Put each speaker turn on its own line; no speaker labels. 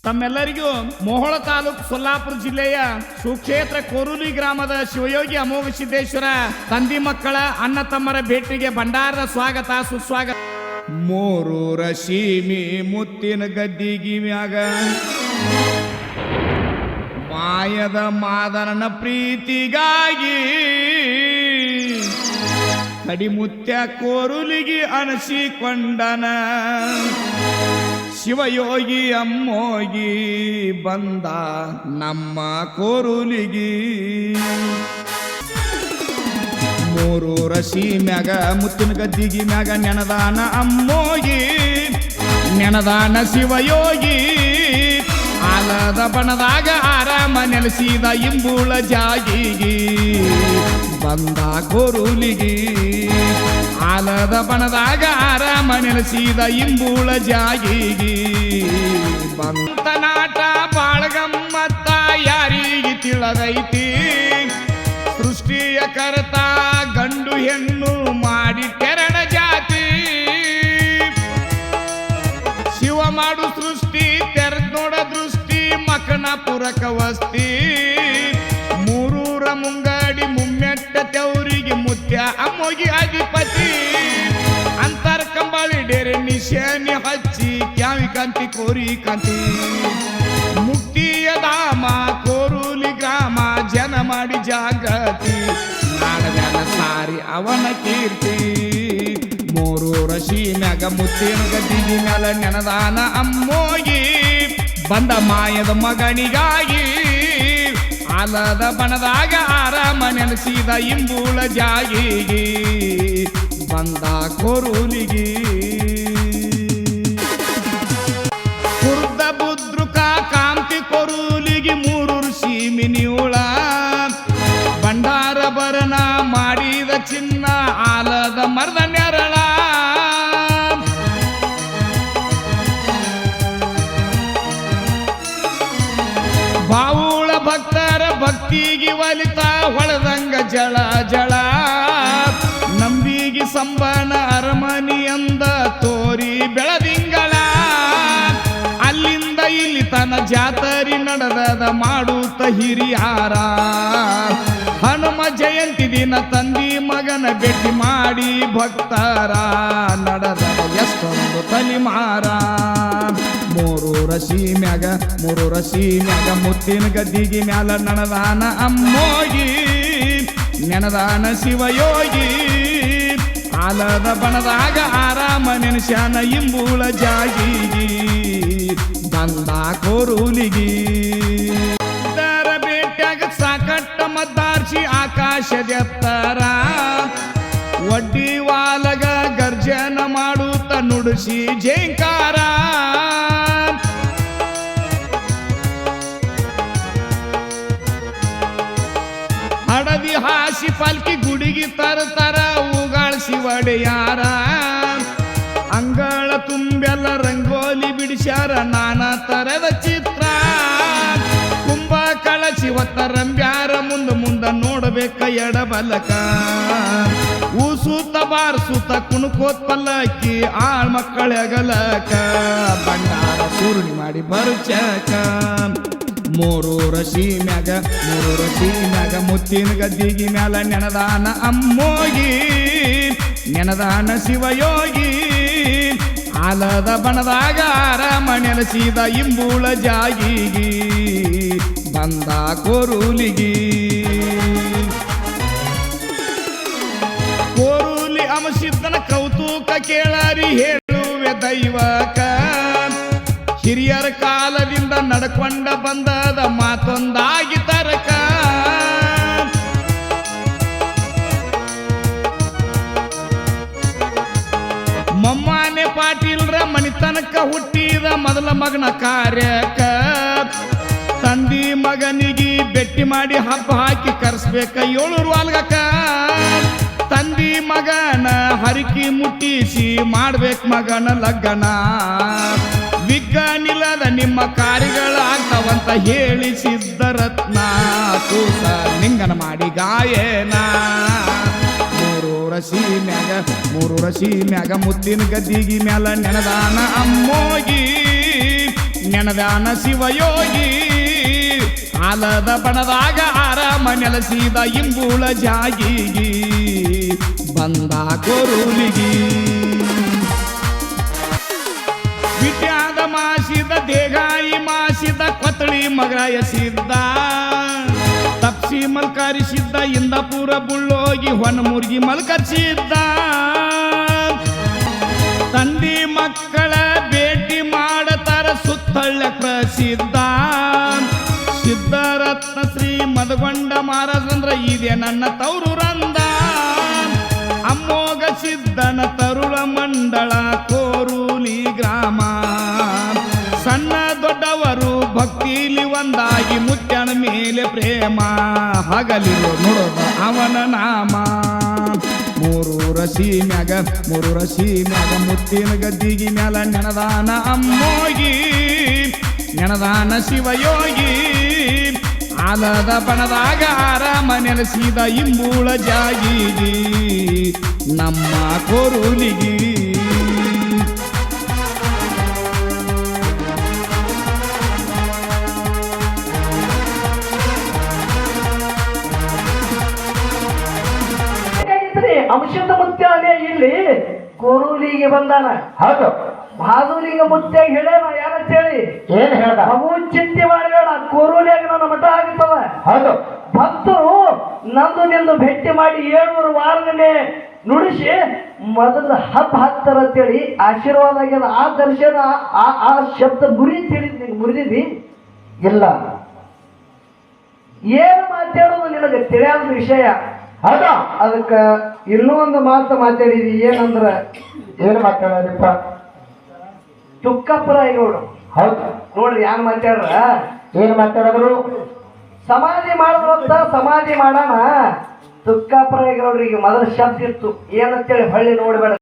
ತಮ್ಮೆಲ್ಲರಿಗೂ ಮೋಹಳ ತಾಲೂಕು ಸೊಲ್ಲಾಪುರ ಜಿಲ್ಲೆಯ ಸುಕ್ಷೇತ್ರ ಕೋರೂಲಿ ಗ್ರಾಮದ ಶಿವಯೋಗಿ ಅಮೋಘ ಸಿದ್ದೇಶ್ವರ ತಂದಿ ಮಕ್ಕಳ ಅಣ್ಣ ತಮ್ಮರ ಭೇಟಿಗೆ ಭಂಡಾರದ ಸ್ವಾಗತ ಸುಸ್ವಾಗತ. ಮೂರೂರ ಸೀಮಿ ಮುತ್ತಿನ ಗದ್ದಿಗಿ ಮ್ಯಾಗ ಮಾಯದ ಮಾದನನ ಪ್ರೀತಿಗಾಗಿ ಕಡಿಮುತ್ಯ ಕೋರುಲಿಗಿ ಅನಸಿಕೊಂಡನ ಶಿವಯೋಗಿ ಅಮ್ಮೋಗಿ ಬಂದ ನಮ್ಮ ಕೋರುಲಿಗಿ. ಮೂರೂರ ಸೀಮ್ಯಾಗ ಮುತ್ತಿನ ಗದ್ದಿಗಿ ಮ್ಯಾಗ ನೆನದಾನ ಅಮ್ಮೋಗಿ ನೆನದಾನ ಶಿವಯೋಗಿ. ಆಲದ ಬಣದಾಗ ಆರಾಮ ನೆಲೆಸಿದ ಇಂಬುಳ ಜಾಗಿಗಿ ಬಂದ ಕೋರುಲಿಗಿ. ಆಲದ ಬಣದಾಗ ಆರಾಮ ನೆಲೆಸಿದ ಇಂಬುಳ ಜಾಗಿಗಿ ಬಂತ ನಾಟ ಬಾಳಗಮ್ಮತ್ತ ಯಾರಿಗೆ ತಿಳದೈತಿ. ಸೃಷ್ಟಿಯ ಕರ್ತ ಗಂಡು ಹೆಣ್ಣು ಮಾಡಿ ತೆರಣ ಜಾತಿ. ಶಿವ ಮಾಡು ಸೃಷ್ಟಿ ತೆರೆದ್ ನೋಡ ದೃಷ್ಟಿ ಮಕನ ಪುರಕ ವಸ್ತಿ. ಮೂರೂರ ಮುಂಗಾಡಿ ಮುಮ್ಮೆಟ್ಟ ತೆವರಿಗೆ ಮುತ್ಯ ಅಮ್ಮೋಗಿ ಅಧಿಪತಿ. ಅಂತರ ಕಂಬಳಿ ಡೇರೆ ನಿಶಾನಿ ಹಚ್ಚಿ ಕ್ಯಾವಿ ಕಾಂತಿ ಕೋರಿ ಕಾಂತಿ. ಮುಕ್ತಿಯ ಧಾಮ ಕೋರೂಲಿ ಗ್ರಾಮ ಜನ ಮಾಡಿ ಜಾಗೃತಿ. ನಾಡಮ್ಯಾಲ ಸಾರಿ ಅವನ ಕೀರ್ತಿ. ಮೂರೂರ ಸೀಮ್ಯಾಗ ಮುತ್ತಿನ ಗದ್ದಿಗಿ ಮ್ಯಾಲ ನೆನದಾನ ಅಮ್ಮೋಗಿ ಬಂದ ಮಾಯದ ಮಗನಿಗಾಗಿ. ಆಲದ ಬಣದಾಗ ಆರಾಮ ನೆಲೆಸಿದ ಇಂಬುಳ ಜಾಗಿಗಿ ಬಂದ ಕೋರುಲಿಗಿ. ಕುರ್ದ ಬುದ್ರುಕ ಕಾಂತಿ ಕೋರುಲಿಗಿ ಮೂರೂರು ಸೀಮಿನಿಯುಳ. ಭಂಡಾರ ಬರನ ಮಾಡಿದ ಚಿನ್ನ ಆಲದ ಮರದ ನೆರಳ. ಬಾವುಳ ಭಕ್ತರ ಭಕ್ತಿಗೆ ಒಲಿತ ಹೊಳದಂಗ ಜಳ ಜಳ. ನಂಬಿಗಿ ಸಂಬನ ಅರಮನಿಯಂದ ತೋರಿ ಬೆಳದಿಂಗಳ. ಅಲ್ಲಿಂದ ಇಲ್ಲಿ ತನ್ನ ಜಾತರಿ ನಡೆದದ ಮಾಡುತ್ತ ಹಿರಿಯಾರ. ಹನುಮ ಜಯಂತಿ ದಿನ ತಂದಿ ಮಗನ ಭೇಟಿ ಮಾಡಿ ಭಕ್ತರ ನಡೆದ ಎಷ್ಟೊಂದು ತಲಿಮಾರ. ಮೂರೂರ ಸೀಮ್ಯಾಗ ಮುತ್ತಿನ ಗದ್ದಿಗಿ ಮ್ಯಾಲ ನೆನದಾನ ಅಮ್ಮೋಗಿ ನೆನದಾನ ಶಿವಯೋಗಿ. ಆಲದ ಬಣದಾಗ ಆರಾಮ ನೆನೆಸ್ಯಾನ ಇಂಬುಳ ಜಾಗಿಗಿ ಬಂದ ಕೋರುಲಿಗಿ. ದರ ಬೇಟ್ಯಾಗ ಸಾಕಟ್ಟ ಮದ್ದಾರ್ಸಿ ಆಕಾಶದೆತ್ತರ. ಒಡ್ಡಿ ವಾಲಗ ಗರ್ಜನ ಮಾಡುತ್ತ ನುಡಿಸಿ ಜೇಂಕಾರ. ಹಡದಿ ಹಾಸಿ ಪಾಲ್ಕಿ ಗುಡಿಗಿ ತರ್ತಾರ ಉಗಾಳ್ಸಿ ಒಡೆಯಾರ. ಅಂಗಳ ತುಂಬೆಲ್ಲ ರಂಗೋಲಿ ಬಿಡಿಸ್ಯಾರ ನಾನಾ ತರದ ಚಿತ್ರ. ಕುಂಭ ಕಳಸಿ ಹೊತ್ತ ರಂಬ್ಯಾರ ಮುಂದ ನೋಡಬೇಕ ಎಡಬಲಕ. ಊಸೂತ ಬಾರ್ಸೂತ ಕುಣಕೋತ್ ಪಲ್ಲಕ್ಕಿ ಆಳ್ ಮಕ್ಕಳ ಹೆಗಲಕ. ಭಂಡಾರ ಸುರುಣಿ ಮಾಡಿ ಬರುಚಕ. ಮೂರೂರ ಸೀಮ್ಯಾಗ ಮುತ್ತಿನ ಗದ್ದಿಗಿ ಮ್ಯಾಲ ನೆನದಾನ ಅಮ್ಮೋಗಿ ನೆನದಾನ ಶಿವಯೋಗಿ. ಆಲದ ಬಣದಾಗ ಆರಾಮ ನೆಲೆಸಿದ ಇಂಬುಳ ಜಾಗಿಗಿ ಬಂದ ಕೋರುಲಿಗಿ. ಕೋರುಲಿ ಅಮಸಿದ್ದನ ಕೌತುಕ ಕೇಳಾರಿ ಹೇಳುವೆ ದೈವಕ. ಹಿರಿಯರ ಕಾಲದಿಂದ ನಡ್ಕೊಂಡ ಬಂದದ ಮಾತೊಂದಾಗಿ ತರಕ. ಮೊಮ್ಮಾನೆ ಪಾಟೀಲ್ರ ಮನಿತನಕ ಹುಟ್ಟಿದ ಮೊದಲ ಮಗನ ಕಾರ್ಯಕ. ತಂದಿ ಮಗನಿಗೆ ಭೇಟಿ ಮಾಡಿ ಹಬ್ಬ ಹಾಕಿ ಕರೆಸ್ಬೇಕ 7 ವಾಲ್ಗಕ. ತಂದಿ ಮಗನ ಹರಿಕಿ ಮುಟ್ಟಿಸಿ ಮಾಡ್ಬೇಕ ಮಗನ ಲಗ್ನ. ವಿಜ್ಞಾನಿಲ್ಲದ ನಿಮ್ಮ ಕಾರ್ಯಗಳಾಗ್ತವಂತ ಹೇಳಿ ಸಿದ್ಧರತ್ನ ಕೂಸ ಲಿಂಗನ ಮಾಡಿ ಗಾಯನ. ಮೂರೂರ ಸೀಮ್ಯಾಗ ಮುತ್ತಿನ ಗದ್ದಿಗಿ ಮ್ಯಾಲ ನೆನದಾನ ಅಮ್ಮೋಗಿ ನೆನದಾನ ಶಿವಯೋಗಿ ಆಲದ ಬಣದಾಗ ಆರಾಮ ನೆಲೆಸಿದ ಇಂಬೂಳ ಜಾಗಿಗಿ ಬಂದ ಕೊರುಲಿಗಿ ವಿದ್ಯಾದ ಮಾಸಿದ ದೇಗಾಯಿ ಮಾಸಿದ ಕೊತ್ತಳಿ ಮಗರಾಯಸಿದ್ದ ತಪ್ಸಿ ಮಲ್ಕರಿಸಿದ್ದ ಇಂದಪುರ ಬುಳ್ಳೋಗಿ ಹೊನ್ನಮುರ್ಗಿ ಮಲ್ಕರಿಸಿದ್ದ ತಂದಿ ಮಕ್ಕಳ ಭೇಟಿ ಮಾಡತಾರ ಸುತ್ತಳ್ಳ ಪ್ರಸಿದ್ಧ ಸಿದ್ಧರತ್ನ ಶ್ರೀ ಮದಗೊಂಡ ಮಹಾರಾಜಂದ್ರ ಇದೆ ನನ್ನ ತವರು ರಂದ ಅಮ್ಮೋಗ ಸಿದ್ಧನ ತರುಳ ಮಂಡಳ ಕೋರುಲಿ ಗ್ರಾಮ ಸಣ್ಣ ದೊಡ್ಡವರು ಭಕ್ತಿಲಿ ಒಂದಾಗಿ ಮುತ್ಯನ ಮೇಲೆ ಪ್ರೇಮ ಹಗಲಿರೋ ನೋಡೋದು ಅವನ ನಾಮ ಮೂರು ರಸಿ ಮ್ಯಾಗ ಮುತ್ತಿನ ಗದ್ದಿಗಿ ಮ್ಯಾಲ ನೆನದಾನ ಅಮ್ಮೋಗಿ ನೆನದಾನ ಶಿವಯೋಗಿ ಆಲದ ಬಣದಾಗ ಆರಾಮ ನೆಲೆಸಿದ ಇಂಬೂಳ ಜಾಗಿಗಿ ನಮ್ಮ ಕೊರುಲಿಗಿ
ಅಂಶದ ಮುತ್ಯಾಲೆ ಇಲ್ಲಿ ಕೋರೂಲಿಗೆ ಬಂದಾನ.
ಹೌದು.
ಬಹಾದೂರಿಗೆ ಮುತ್ಯ ಹೇಳ್ಯಾನ ಯಾರಂತ ಹೇಳಿ
ಏನ್ ಹೇಳ್ದ?
ಅವು ಚಿಂತೆ ಮಾಡಬೇಡ, ಕೋರೂಲಿಯಾಗ ನನ್ನ ಮಠ ಆಗ್ತದ.
ಹೌದು.
ಭಕ್ತರು ನಂದು ನಿಂದು ಭೇಟಿ ಮಾಡಿ 7 ವಾರನೇ ನುಡಿಸಿ ಮೊದಲ ಹಬ್ಬ ಹಾಕ್ತಾರ ಅಂತೇಳಿ ಆಶೀರ್ವಾದ ಆಗ್ಯದ. ಆ ದರ್ಶನ ಆ ಶಬ್ದ ಮುರಿದಿದ್ದಿ ಇಲ್ಲ. ಏನು ಮಾತಾಡೋದು ನಿನಗೆ ತಿಳಿಯಾದ ವಿಷಯ.
ಹೌದಾ?
ಅದಕ್ಕ ಇನ್ನೂ ಒಂದು ಮಾತು ಮಾತಾಡಿದಿ. ಏನಂದ್ರ
ಏನು ಮಾತಾಡೋದಪ್ಪ?
ತುಕ್ಕಪ್ಪರಾಯಗೌಡ.
ಹೌದು
ನೋಡ್ರಿ ಯಾರು ಮಾತಾಡ್ರ?
ಏನು ಮಾತಾಡಿದ್ರು?
ಸಮಾಧಿ ಮಾಡಿದ್ರಂತ ಸಮಾಧಿ ಮಾಡೋಣ. ತುಕ್ಕಪ್ಪರಾಯಗೌಡ್ರಿಗೆ ಮೊದಲ ಶಬ್ದ ಇತ್ತು ಏನಂತೇಳಿ ಹೊಳ್ಳಿ ನೋಡ್ಬೇಡ.